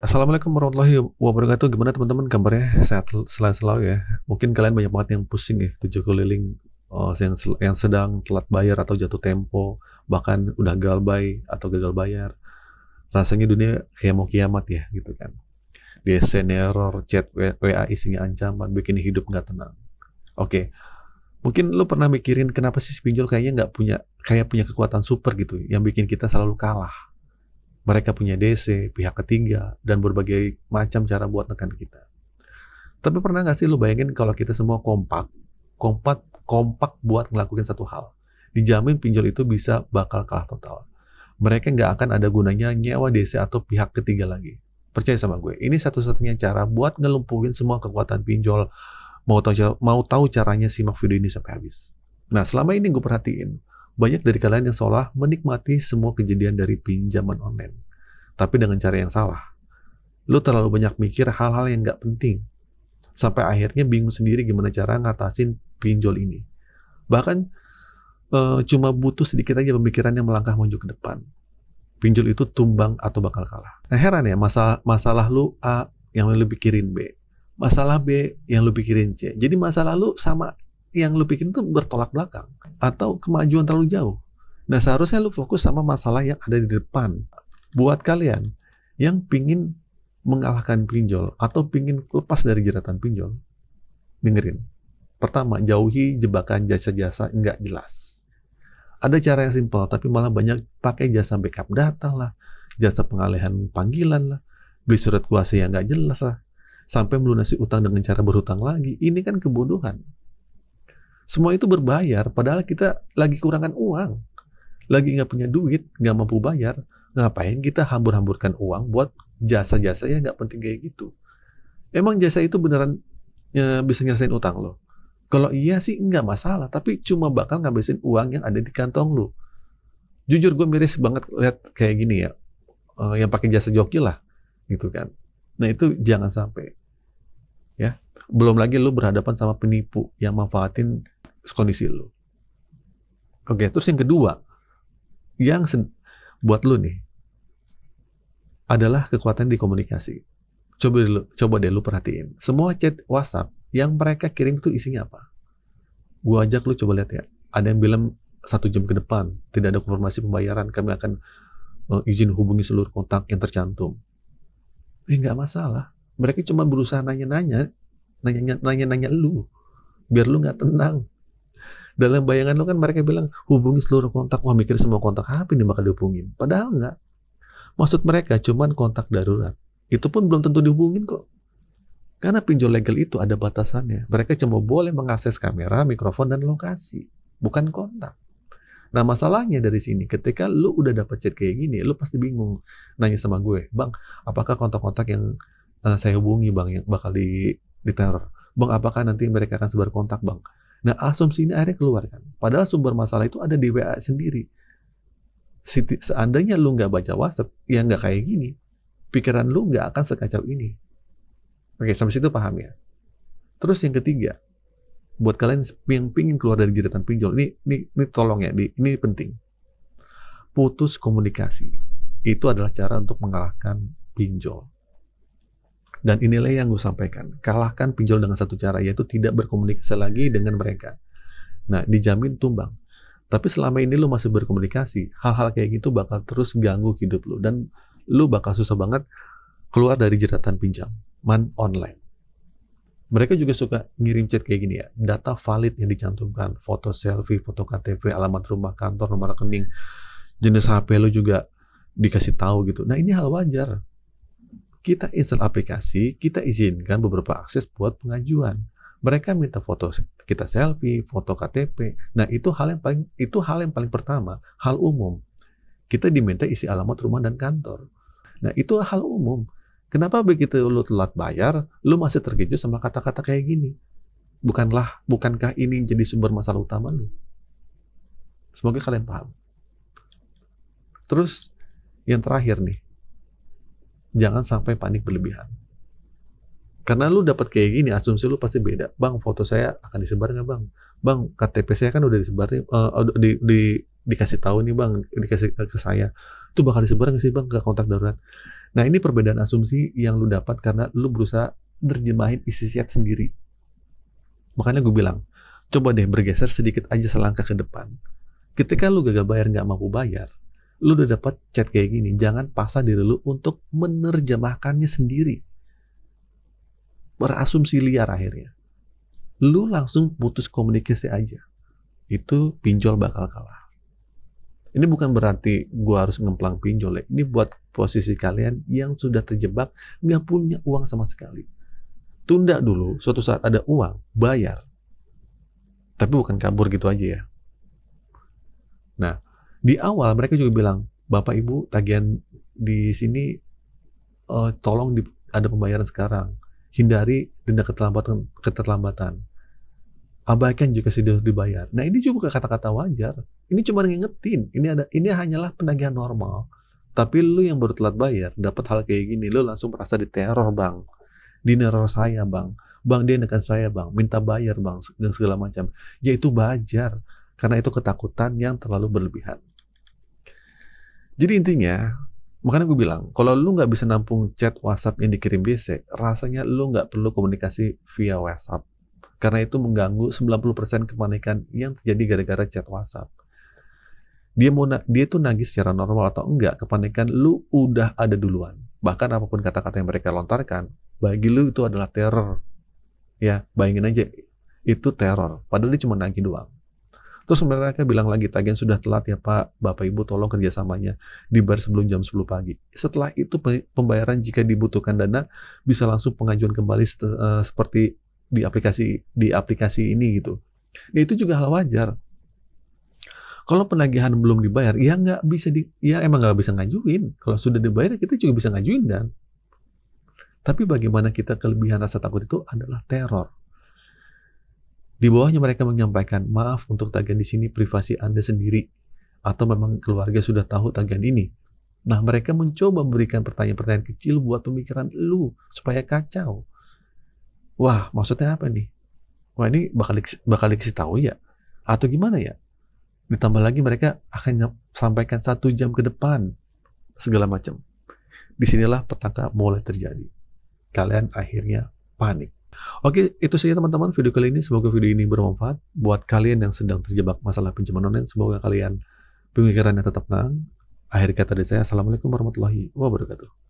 Assalamualaikum warahmatullahi wabarakatuh. Gimana teman-teman kabarnya? Sehat selalu ya. Mungkin kalian banyak banget yang pusing ya, tujuh keliling, yang sedang telat bayar atau jatuh tempo, bahkan udah galbay atau gagal bayar. Rasanya dunia kayak mau kiamat ya, gitu kan. DSN error, chat WA isinya ancaman, bikin hidup nggak tenang. Oke, mungkin lu pernah mikirin kenapa sih si pinjol kayaknya nggak punya, kayak punya kekuatan super gitu, yang bikin kita selalu kalah. Mereka punya DC, pihak ketiga, dan berbagai macam cara buat nekan kita. Tapi pernah nggak sih lu bayangin kalau kita semua kompak buat ngelakuin satu hal? Dijamin pinjol itu bisa bakal kalah total. Mereka nggak akan ada gunanya nyewa DC atau pihak ketiga lagi. Percaya sama gue, ini satu-satunya cara buat ngelumpuhin semua kekuatan pinjol. Mau tahu caranya, simak video ini sampai habis. Nah, selama ini gue perhatiin, banyak dari kalian yang seolah menikmati semua kejadian dari pinjaman online. Tapi dengan cara yang salah. Lu terlalu banyak mikir hal-hal yang nggak penting. Sampai akhirnya bingung sendiri gimana cara ngatasin pinjol ini. Bahkan cuma butuh sedikit aja pemikirannya melangkah maju ke depan. Pinjol itu tumbang atau bakal kalah. Nah heran ya, masalah lu A yang lu pikirin B. Masalah B yang lu pikirin C. Jadi masalah lu sama yang lu pikirin itu bertolak belakang. Atau kemajuan terlalu jauh. Nah seharusnya lu fokus sama masalah yang ada di depan. Buat kalian yang pingin mengalahkan pinjol atau pingin lepas dari jeratan pinjol, dengerin. Pertama, jauhi jebakan jasa-jasa nggak jelas. Ada cara yang simpel, tapi malah banyak pakai jasa backup data lah, jasa pengalihan panggilan lah, beli surat kuasa yang nggak jelas lah, sampai melunasi utang dengan cara berhutang lagi. Ini kan kebodohan. Semua itu berbayar, padahal kita lagi kurangan uang, lagi nggak punya duit, nggak mampu bayar. Ngapain kita hambur-hamburkan uang buat jasa-jasa yang nggak penting kayak gitu? Emang jasa itu beneran bisa nyelesain utang lo? Kalau iya sih nggak masalah, tapi cuma bakal ngabisin uang yang ada di kantong lo. Jujur gue miris banget lihat kayak gini ya, yang pakai jasa joki lah, gitu kan. Nah itu jangan sampai, ya. Belum lagi lo berhadapan sama penipu yang manfaatin kondisi lo. Oke, terus yang kedua, yang buat lo nih, adalah kekuatan di komunikasi. Coba deh lu perhatiin. Semua chat WhatsApp yang mereka kirim itu isinya apa? Gua ajak lu coba lihat ya. Ada yang bilang 1 jam ke depan tidak ada konfirmasi pembayaran, kami akan izin hubungi seluruh kontak yang tercantum. Nggak masalah. Mereka cuma berusaha nanya-nanya lu, biar lu nggak tenang. Dalam bayangan lu kan mereka bilang hubungi seluruh kontak. Wah, mikir semua kontak apa ini bakal dihubungin. Padahal nggak. Maksud mereka cuman kontak darurat. Itu pun belum tentu dihubungin kok. Karena pinjol legal itu ada batasannya. Mereka cuma boleh mengakses kamera, mikrofon, dan lokasi. Bukan kontak. Nah masalahnya dari sini, ketika lu udah dapet chat kayak gini, lu pasti bingung. Nanya sama gue, Bang, apakah kontak-kontak yang saya hubungi, Bang, yang bakal diteror? Bang, apakah nanti mereka akan sebar kontak, Bang? Nah asumsi ini akhirnya keluar kan. Padahal sumber masalah itu ada di WA sendiri. Seandainya lu nggak baca WhatsApp, ya nggak kayak gini. Pikiran lu nggak akan sekacau ini. Oke, sampai situ paham ya? Terus yang ketiga, buat kalian yang pingin keluar dari jeratan pinjol, ini tolong ya, ini penting. Putus komunikasi. Itu adalah cara untuk mengalahkan pinjol. Dan inilah yang gue sampaikan. Kalahkan pinjol dengan satu cara, yaitu tidak berkomunikasi lagi dengan mereka. Nah, dijamin tumbang. Tapi selama ini lu masih berkomunikasi, hal-hal kayak gitu bakal terus ganggu hidup lu. Dan lu bakal susah banget keluar dari jeratan pinjaman online. Mereka juga suka ngirim chat kayak gini ya. Data valid yang dicantumkan. Foto selfie, foto KTP, alamat rumah, kantor, nomor rekening. Jenis HP lu juga dikasih tahu gitu. Nah ini hal wajar. Kita install aplikasi, kita izinkan beberapa akses buat pengajuan. Mereka minta foto kita selfie, foto KTP. Nah, itu hal yang paling pertama, hal umum. Kita diminta isi alamat rumah dan kantor. Nah, itu hal umum. Kenapa begitu lu telat bayar, lu masih terkejut sama kata-kata kayak gini? Bukankah ini jadi sumber masalah utama lu? Semoga kalian paham. Terus, yang terakhir nih, jangan sampai panik berlebihan. Karena lu dapat kayak gini, asumsi lu pasti beda. Bang, foto saya akan disebar nggak, Bang? Bang, KTP saya kan udah disebar nih, dikasih tahu nih, Bang, dikasih ke saya. Itu bakal disebar nggak sih, Bang, ke kontak darurat? Nah, ini perbedaan asumsi yang lu dapat karena lu berusaha nerjemahin isi chat sendiri. Makanya gue bilang, coba deh bergeser sedikit aja selangkah ke depan. Ketika lu gagal bayar, nggak mampu bayar, lu udah dapat chat kayak gini, jangan paksa diri lu untuk menerjemahkannya sendiri. Berasumsi liar akhirnya. Lu langsung putus komunikasi aja. Itu pinjol bakal kalah. Ini bukan berarti gua harus ngemplang pinjol ya. Ini buat posisi kalian yang sudah terjebak, nggak punya uang sama sekali. Tunda dulu, suatu saat ada uang, bayar. Tapi bukan kabur gitu aja ya. Nah, di awal mereka juga bilang, Bapak Ibu tagihan di sini tolong ada pembayaran sekarang. Hindari denda keterlambatan. Abaikan juga sudah dibayar. Nah, ini juga kata-kata wajar. Ini cuma ngingetin. Ini hanyalah penagihan normal. Tapi lu yang baru telat bayar, dapat hal kayak gini, lu langsung merasa diteror, Bang. Dineror saya, Bang. Bang, dia nekan saya, Bang. Minta bayar, Bang, dan segala macam. Ya itu wajar. Karena itu ketakutan yang terlalu berlebihan. Jadi intinya, makanya gue bilang, kalau lu nggak bisa nampung chat WhatsApp yang dikirim BC, rasanya lu nggak perlu komunikasi via WhatsApp. Karena itu mengganggu 90% kepanikan yang terjadi gara-gara chat WhatsApp. Dia tuh nagih secara normal atau enggak, kepanikan lu udah ada duluan. Bahkan apapun kata-kata yang mereka lontarkan, bagi lu itu adalah teror. Ya, bayangin aja, itu teror. Padahal dia cuma nagih doang. Terus mereka bilang lagi, tagihan sudah telat ya Pak, Bapak Ibu tolong kerjasamanya dibayar sebelum jam 10 pagi. Setelah itu pembayaran jika dibutuhkan dana bisa langsung pengajuan kembali seperti di aplikasi ini gitu. Ya itu juga hal wajar. Kalau penagihan belum dibayar, ya nggak bisa emang nggak bisa ngajuin. Kalau sudah dibayar, kita juga bisa ngajuin dan. Tapi bagaimana kita kelebihan rasa takut itu adalah teror. Di bawahnya mereka menyampaikan, maaf untuk tagihan di sini privasi Anda sendiri. Atau memang keluarga sudah tahu tagihan ini. Nah, mereka mencoba memberikan pertanyaan-pertanyaan kecil buat pemikiran lu, supaya kacau. Wah, maksudnya apa nih? Wah, ini bakal dikasih tahu ya? Atau gimana ya? Ditambah lagi mereka akan sampaikan 1 jam ke depan. Segala macam. Disinilah petaka mulai terjadi. Kalian akhirnya panik. Oke, itu saja teman-teman video kali ini. Semoga video ini bermanfaat buat kalian yang sedang terjebak masalah pinjaman online. Semoga kalian pemikirannya tetap tenang. Akhir kata dari saya, Assalamualaikum warahmatullahi wabarakatuh.